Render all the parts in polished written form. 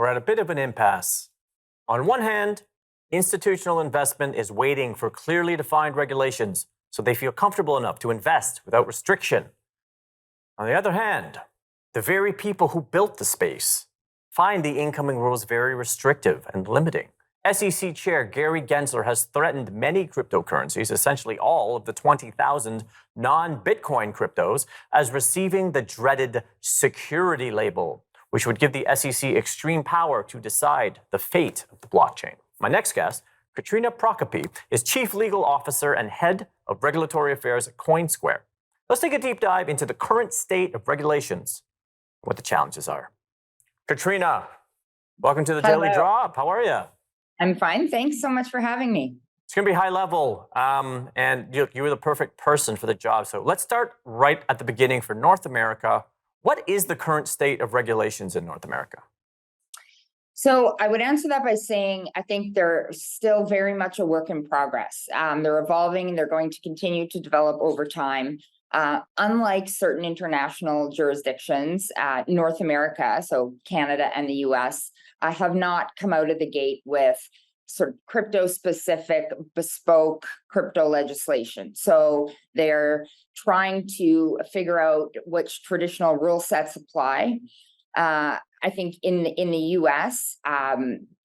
We're at a bit of an impasse. On one hand, institutional investment is waiting for clearly defined regulations so they feel comfortable enough to invest without restriction. On the other hand, the very people who built the space find the incoming rules very restrictive and limiting. SEC Chair Gary Gensler has threatened many cryptocurrencies, essentially all of the 20,000 non-Bitcoin cryptos, as receiving the dreaded security label, which would give the SEC extreme power to decide the fate of the blockchain. My next guest, Katrina Prokopy, is Chief Legal Officer and Head of Regulatory Affairs at Coinsquare. Let's take a deep dive into the current state of regulations, what the challenges are. Katrina, welcome to the Daily Drop. How are you? I'm fine. Thanks so much for having me. It's going to be high level, and you were the perfect person for the job. So let's start right at the beginning for North America. What is the current state of regulations in North America? So I would answer that by saying I think they're still very much a work in progress. They're evolving. They're going to continue to develop over time. Unlike certain international jurisdictions, North America, so Canada and the US, have not come out of the gate with sort of crypto-specific, bespoke crypto legislation. So they're trying to figure out which traditional rule sets apply. I think in the US,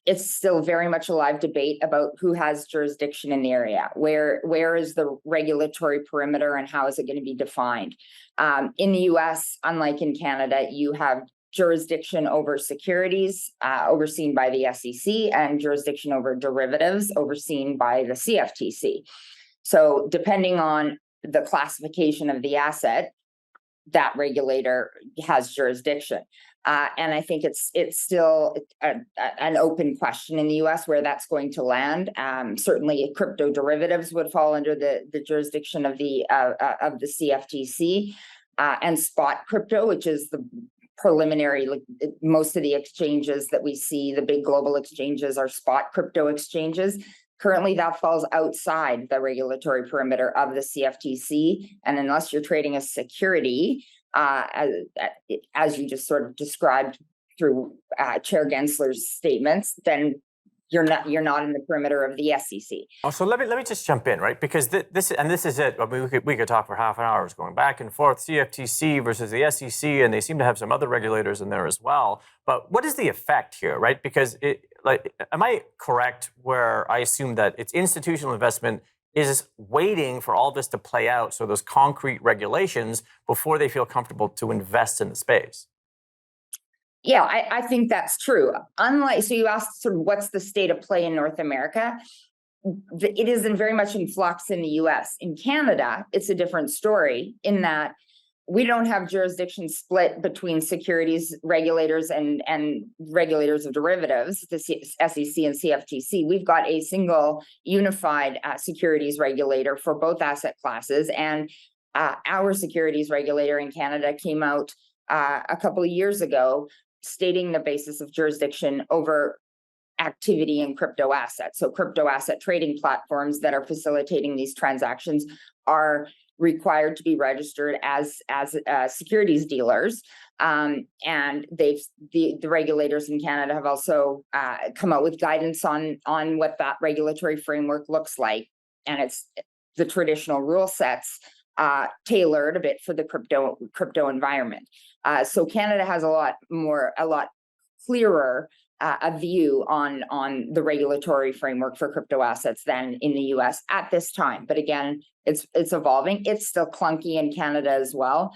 it's still very much a live debate about who has jurisdiction in the area. Where is the regulatory perimeter and how is it going to be defined? In the US, unlike in Canada, you have jurisdiction over securities overseen by the SEC and jurisdiction over derivatives overseen by the CFTC. So depending on the classification of the asset, that regulator has jurisdiction. And I think it's still an open question in the US where that's going to land. Certainly crypto derivatives would fall under the jurisdiction of the CFTC, and spot crypto, which is the preliminary, like most of the exchanges that we see, the big global exchanges are spot crypto exchanges. Currently, that falls outside the regulatory perimeter of the CFTC. And unless you're trading a security, as you just sort of described through Chair Gensler's statements, then you're not in the perimeter of the SEC. Oh, so let me just jump in, right? Because this is it. I mean, we could talk for half an hour, going back and forth, CFTC versus the SEC, and they seem to have some other regulators in there as well. But what is the effect here, right? Because am I correct where I assume that it's institutional investment is waiting for all this to play out, so those concrete regulations before they feel comfortable to invest in the space? Yeah, I think that's true. So you asked sort of what's the state of play in North America? It is very much in flux in the US. In Canada, it's a different story in that we don't have jurisdiction split between securities regulators and regulators of derivatives, the SEC and CFTC. We've got a single unified securities regulator for both asset classes. And our securities regulator in Canada came out a couple of years ago stating the basis of jurisdiction over activity in crypto assets. So crypto asset trading platforms that are facilitating these transactions are required to be registered as securities dealers. And the regulators in Canada have also come out with guidance on what that regulatory framework looks like. And it's the traditional rule sets tailored a bit for the crypto environment. So Canada has a lot clearer a view on the regulatory framework for crypto assets than in the US at this time. But again, it's evolving. It's still clunky in Canada as well.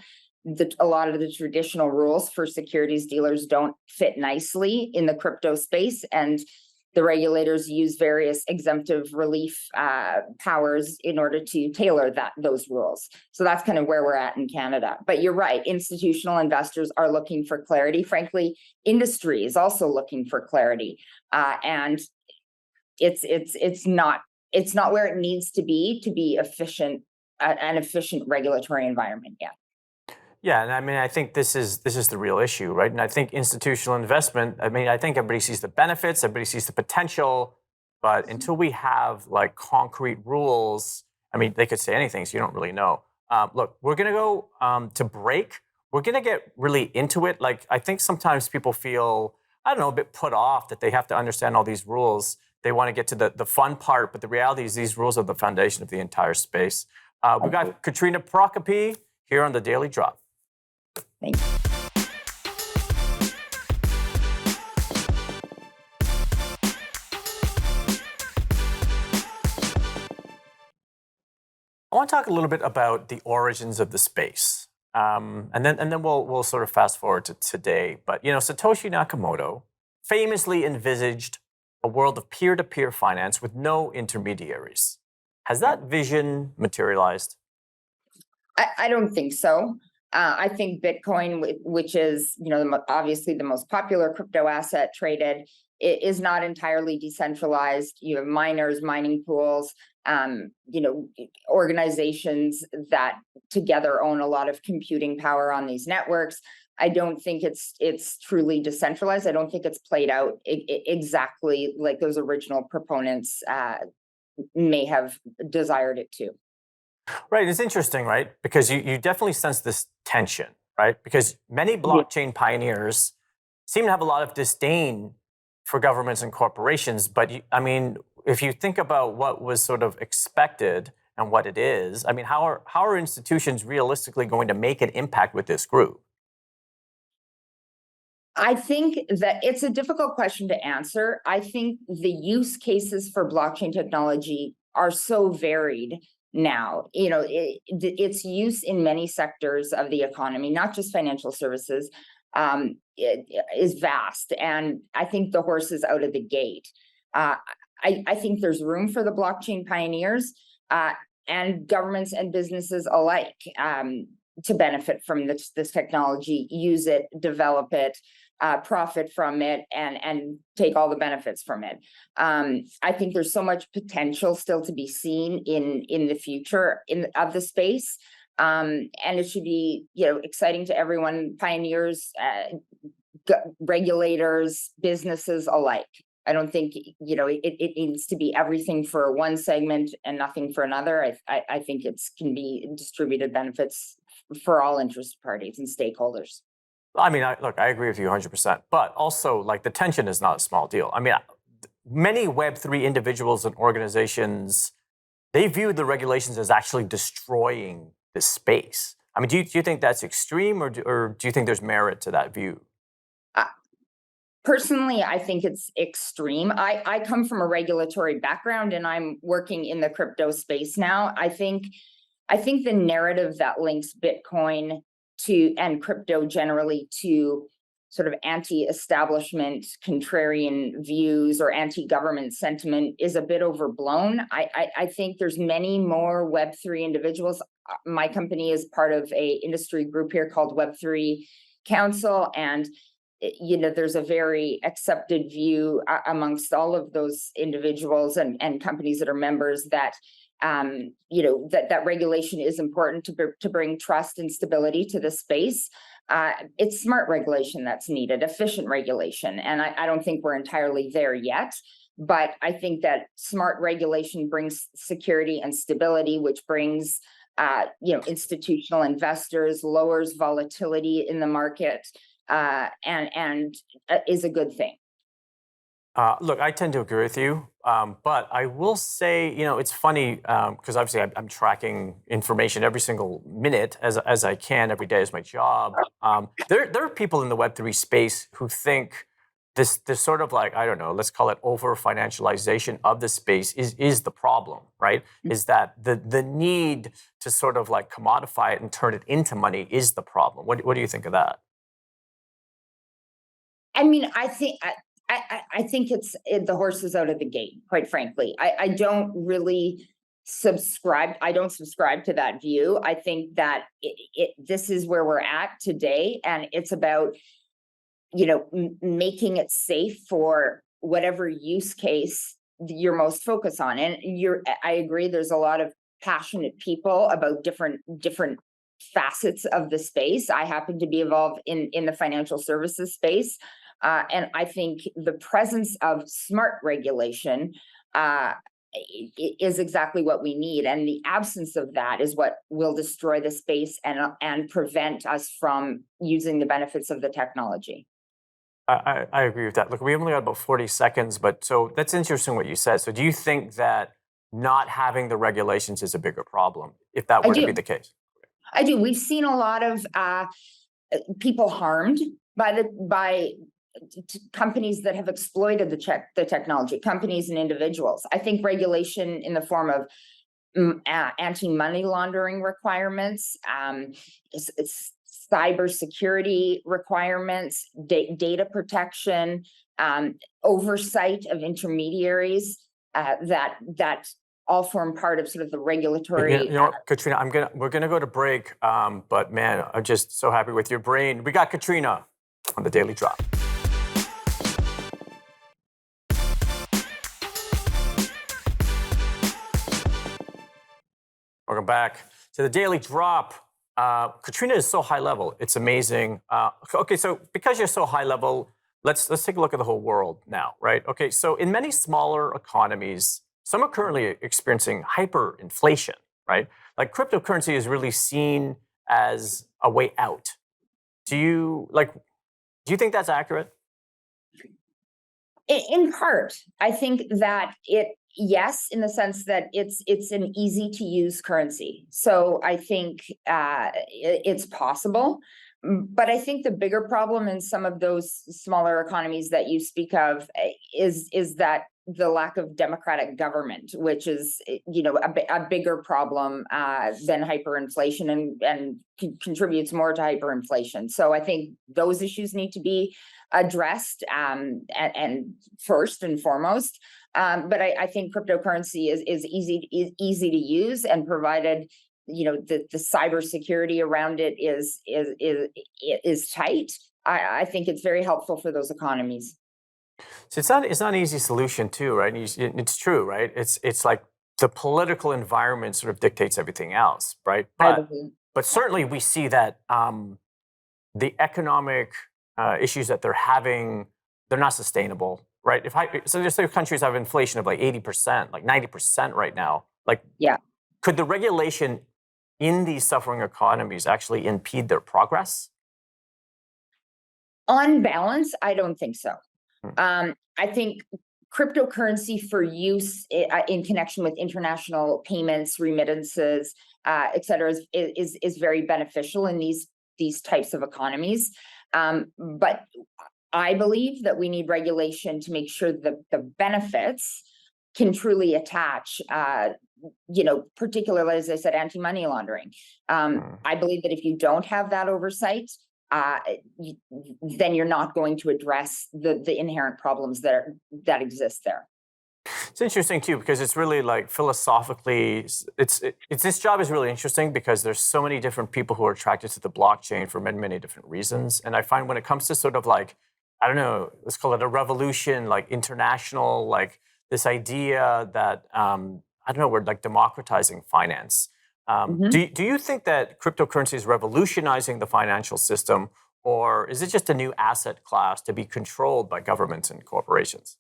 A lot of the traditional rules for securities dealers don't fit nicely in the crypto space, and the regulators use various exemptive relief powers in order to tailor those rules. So that's kind of where we're at in Canada. But you're right, institutional investors are looking for clarity. Frankly, industry is also looking for clarity, and it's not where it needs to be efficient, an efficient regulatory environment yet. Yeah, and I mean, I think this is the real issue, right? And I think institutional investment, I mean, I think everybody sees the benefits, everybody sees the potential, but until we have like concrete rules, I mean, they could say anything, so you don't really know. Look, we're going to go to break. We're going to get really into it. Like, I think sometimes people feel I don't know, a bit put off that they have to understand all these rules. They want to get to the fun part, but the reality is these rules are the foundation of the entire space. We've got Katrina Prokopy here on the Daily Drop. Thank you. I want to talk a little bit about the origins of the space, and then we'll sort of fast forward to today. But Satoshi Nakamoto famously envisaged a world of peer-to-peer finance with no intermediaries. Has that vision materialized? I don't think so. I think Bitcoin, which is obviously the most popular crypto asset traded, is not entirely decentralized. You have miners, mining pools, organizations that together own a lot of computing power on these networks. I don't think it's truly decentralized. I don't think it's played out exactly like those original proponents may have desired it to. Right. It's interesting, right? Because you definitely sense this tension, right? Because many blockchain pioneers seem to have a lot of disdain for governments and corporations. But if you think about what was sort of expected and what it is, how are institutions realistically going to make an impact with this group? I think that it's a difficult question to answer. I think the use cases for blockchain technology are so varied now. Its use in many sectors of the economy, not just financial services, it is vast. And I think the horse is out of the gate. I think there's room for the blockchain pioneers and governments and businesses alike to benefit from this technology, use it, develop it, profit from it, and take all the benefits from it. I think there's so much potential still to be seen in the future of the space, and it should be exciting to everyone, pioneers, regulators, businesses alike. I don't think it needs to be everything for one segment and nothing for another. I think can be distributed benefits for all interested parties and stakeholders. Look, I agree with you 100%. But also, the tension is not a small deal. Many Web3 individuals and organizations, they view the regulations as actually destroying the space. Do you think that's extreme, or do you think there's merit to that view? Personally, I think it's extreme. I come from a regulatory background and I'm working in the crypto space now. I think the narrative that links Bitcoin to and crypto generally to sort of anti-establishment, contrarian views or anti-government sentiment is a bit overblown. I think there's many more Web3 individuals. My company is part of a industry group here called Web3 Council, and there's a very accepted view amongst all of those individuals and companies that are members that that regulation is important to bring trust and stability to the space. It's smart regulation that's needed, efficient regulation, and I don't think we're entirely there yet. But I think that smart regulation brings security and stability, which brings institutional investors, lowers volatility in the market, and is a good thing. Look, I tend to agree with you, but I will say, it's funny because obviously I'm tracking information every single minute as I can. Every day is my job. There are people in the Web3 space who think this sort of I don't know, let's call it over financialization of the space is the problem, right? Is that the need to sort of commodify it and turn it into money is the problem. What do you think of that? I think the horse is out of the gate, quite frankly. I don't really subscribe. I don't subscribe to that view. I think that this is where we're at today, and it's about making it safe for whatever use case you're most focused on. And I agree. There's a lot of passionate people about different facets of the space. I happen to be involved in the financial services space. And I think the presence of smart regulation is exactly what we need. And the absence of that is what will destroy the space and prevent us from using the benefits of the technology. I agree with that. Look, we only got about 40 seconds, but so that's interesting what you said. So do you think that not having the regulations is a bigger problem if that I were to be do. the case? I do. We've seen a lot of people harmed by companies that have exploited the technology, companies and individuals. I think regulation in the form of anti-money laundering requirements, cybersecurity requirements, data protection, oversight of intermediaries, that all form part of sort of the regulatory. You know what, Katrina, we're gonna go to break. But man, I'm just so happy with your brain. We got Katrina on the Daily Drop. Welcome back to the Daily Drop. Katrina is so high level; it's amazing. Okay, so because you're so high level, let's take a look at the whole world now, right? Okay, so in many smaller economies, some are currently experiencing hyperinflation, right? Like cryptocurrency is really seen as a way out. Do you think that's accurate? In part, I think that yes, in the sense that it's an easy to use currency. So I think it's possible. But I think the bigger problem in some of those smaller economies that you speak of is that the lack of democratic government, which is a bigger problem than hyperinflation, and contributes more to hyperinflation. So I think those issues need to be addressed, and first and foremost. But I think cryptocurrency is easy to use, and provided the cybersecurity around it is tight. I think it's very helpful for those economies. So it's not an easy solution too, right? It's true, right? It's like the political environment sort of dictates everything else, right? I believe. But certainly we see that the economic issues that they're having, they're not sustainable, right? So there's countries have inflation of like 80%, like 90% right now. Like, Yeah. could the regulation in these suffering economies actually impede their progress? On balance, I don't think so. Hmm. I think cryptocurrency for use in connection with international payments, remittances, et cetera, is very beneficial in these types of economies. But I believe that we need regulation to make sure that the benefits can truly attach, particularly, as I said, anti-money laundering. I believe that if you don't have that oversight, then you're not going to address the inherent problems that exist there. It's interesting too because it's really like philosophically, it's this job is really interesting because there's so many different people who are attracted to the blockchain for many different reasons. And I find when it comes to sort of like, I don't know, let's call it a revolution, like international, like this idea that I don't know, we're like democratizing finance. Mhm. Do you think that cryptocurrency is revolutionizing the financial system, or is it just a new asset class to be controlled by governments and corporations?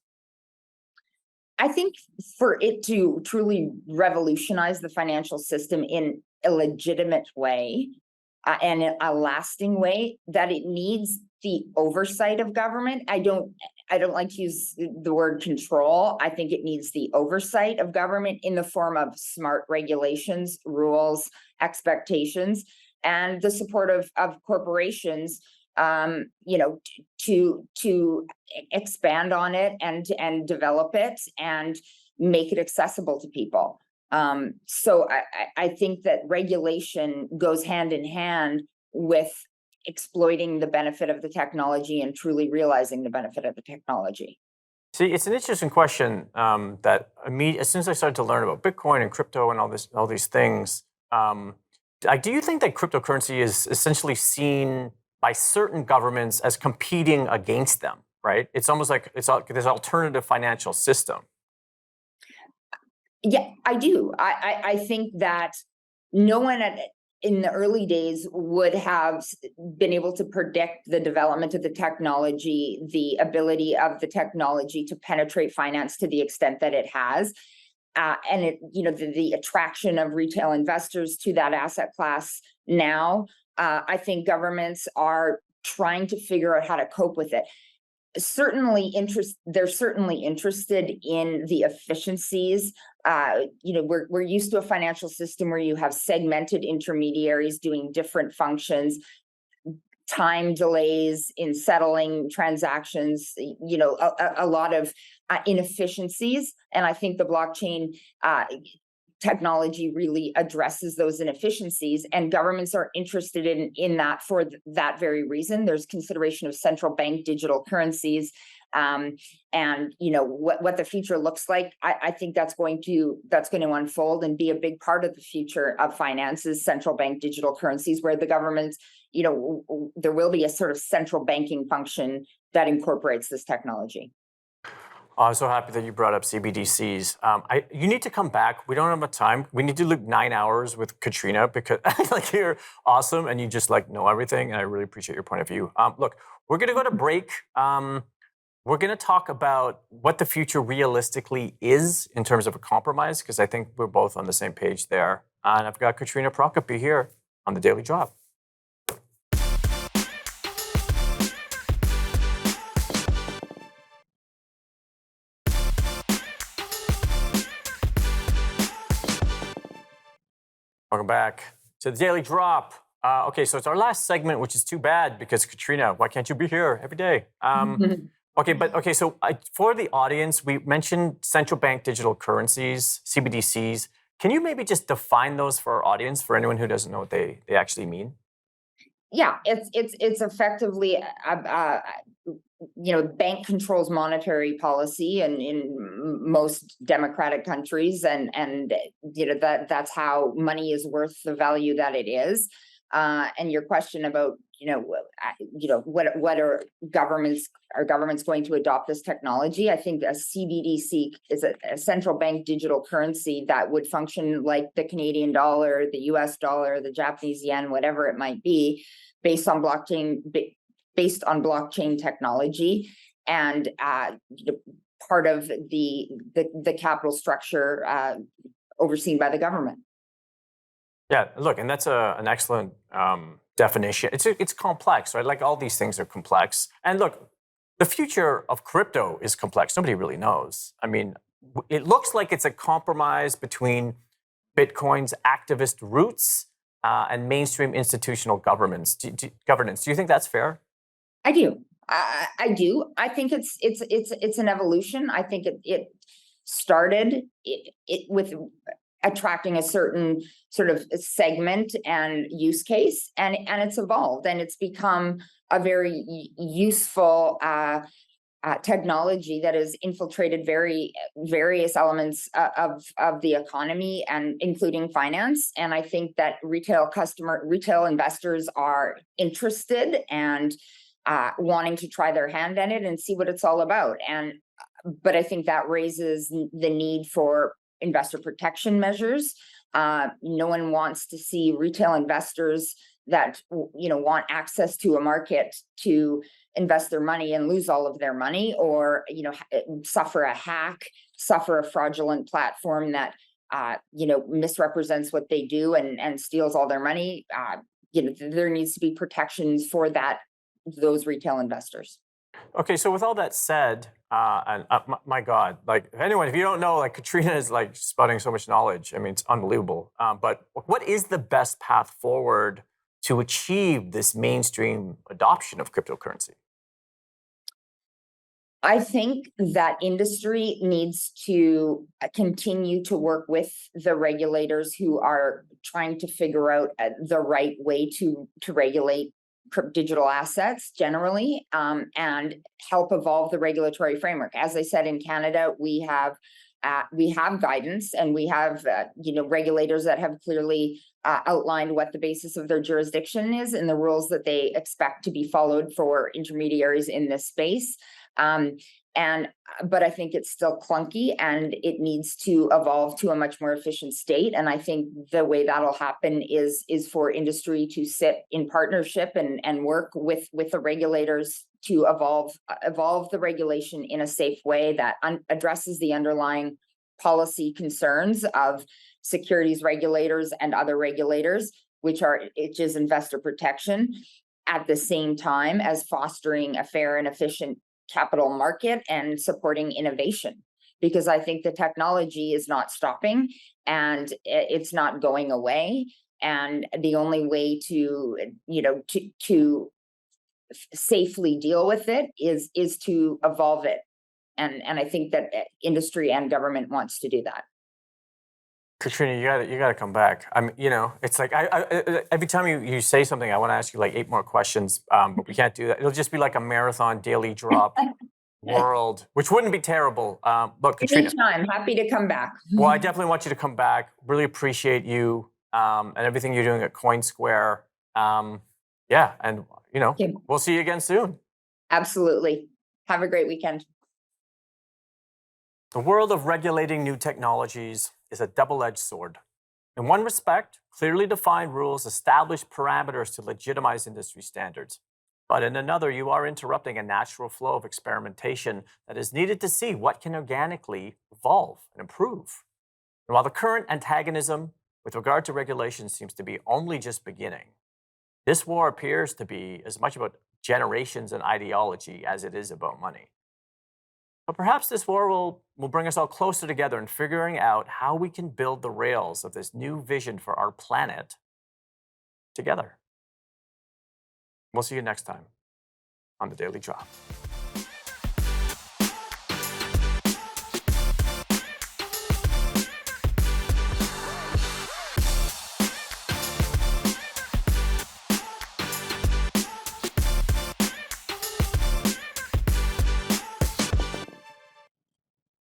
I think for it to truly revolutionize the financial system in a legitimate way, and a lasting way, that it needs the oversight of government. I don't like to use the word control. I think it needs the oversight of government in the form of smart regulations, rules, expectations, and the support of corporations, to expand on it and develop it and make it accessible to people. So I think that regulation goes hand in hand with exploiting the benefit of the technology and truly realizing the benefit of the technology. See, it's an interesting question that as soon as I started to learn about Bitcoin and crypto and all these things, do you think that cryptocurrency is essentially seen by certain governments as competing against them? Right? It's almost like it's this alternative financial system. Yeah, I do. I think that no one in the early days would have been able to predict the development of the technology, the ability of the technology to penetrate finance to the extent that it has. And the attraction of retail investors to that asset class now. I think governments are trying to figure out how to cope with it. they're certainly interested in the efficiencies. We're used to a financial system where you have segmented intermediaries doing different functions, time delays in settling transactions, a lot of inefficiencies. And I think the blockchain technology really addresses those inefficiencies, and governments are interested in that for that very reason. There's consideration of central bank digital currencies, and what the future looks like. I think that's going to unfold and be a big part of the future of finances, central bank digital currencies, where the government, there will be a sort of central banking function that incorporates this technology. I'm so happy that you brought up CBDCs. You need to come back. We don't have enough time. We need to do 9 hours with Katrina, because you're awesome and you just know everything. And I really appreciate your point of view. Look, we're going to go to break. We're going to talk about what the future realistically is in terms of a compromise, because I think we're both on the same page there. And I've got Katrina Prokopy here on the Daily Drop. Welcome back to the Daily Drop. Okay, so it's our last segment, which is too bad because Katrina, why can't you be here every day? So for the audience, we mentioned central bank digital currencies, CBDCs. Can you maybe just define those for our audience, for anyone who doesn't know what they actually mean? Yeah, it's effectively bank controls monetary policy in most democratic countries, and that's how money is worth the value that it is. And your question about what are governments going to adopt this technology? I think a CBDC is a central bank digital currency that would function like the Canadian dollar, the US dollar, the Japanese yen, whatever it might be, based on blockchain technology, and part of the capital structure overseen by the government. Yeah, look, and that's an excellent definition. It's complex, right? All these things are complex. And look, the future of crypto is complex. Nobody really knows. I mean, it looks like it's a compromise between Bitcoin's activist roots and mainstream institutional governance. Do you think that's fair? I do. I do. I think it's an evolution. I think it started with attracting a certain sort of segment and use case, and it's evolved, and it's become a very useful technology that has infiltrated various elements of the economy, and including finance. And I think that retail investors are interested and wanting to try their hand at it and see what it's all about. But I think that raises the need for investor protection measures. No one wants to see retail investors that want access to a market to invest their money and lose all of their money, or suffer a hack, suffer a fraudulent platform that misrepresents what they do and steals all their money. There needs to be protections for those retail investors. Okay, so with all that said, and my God, if you don't know, Katrina is spouting so much knowledge. I mean, it's unbelievable. But what is the best path forward to achieve this mainstream adoption of cryptocurrency? I think that industry needs to continue to work with the regulators who are trying to figure out the right way to regulate digital assets generally, and help evolve the regulatory framework. As I said, in Canada, we have guidance, and we have regulators that have clearly outlined what the basis of their jurisdiction is and the rules that they expect to be followed for intermediaries in this space. But I think it's still clunky, and it needs to evolve to a much more efficient state. And I think the way that'll happen is for industry to sit in partnership and work with the regulators to evolve the regulation in a safe way that addresses the underlying policy concerns of securities regulators and other regulators, which is investor protection, at the same time as fostering a fair and efficient capital market and supporting innovation, because I think the technology is not stopping and it's not going away. And the only way to, to safely deal with it is to evolve it. And I think that industry and government wants to do that. Katrina, you gotta come back. It's like every time you say something, I want to ask you like 8 more questions, but we can't do that. It'll just be like a marathon daily drop world, which wouldn't be terrible. Look, Katrina, Anytime, happy to come back. well, I definitely want you to come back. Really appreciate you and everything you're doing at Coinsquare. Yeah, and Okay. we'll see you again soon. Absolutely. Have a great weekend. The world of regulating new technologies is a double-edged sword. In one respect, clearly defined rules establish parameters to legitimize industry standards. But in another, you are interrupting a natural flow of experimentation that is needed to see what can organically evolve and improve. And while the current antagonism with regard to regulation seems to be only just beginning, this war appears to be as much about generations and ideology as it is about money. But perhaps this war will bring us all closer together in figuring out how we can build the rails of this new vision for our planet together. We'll see you next time on The Daily Drop.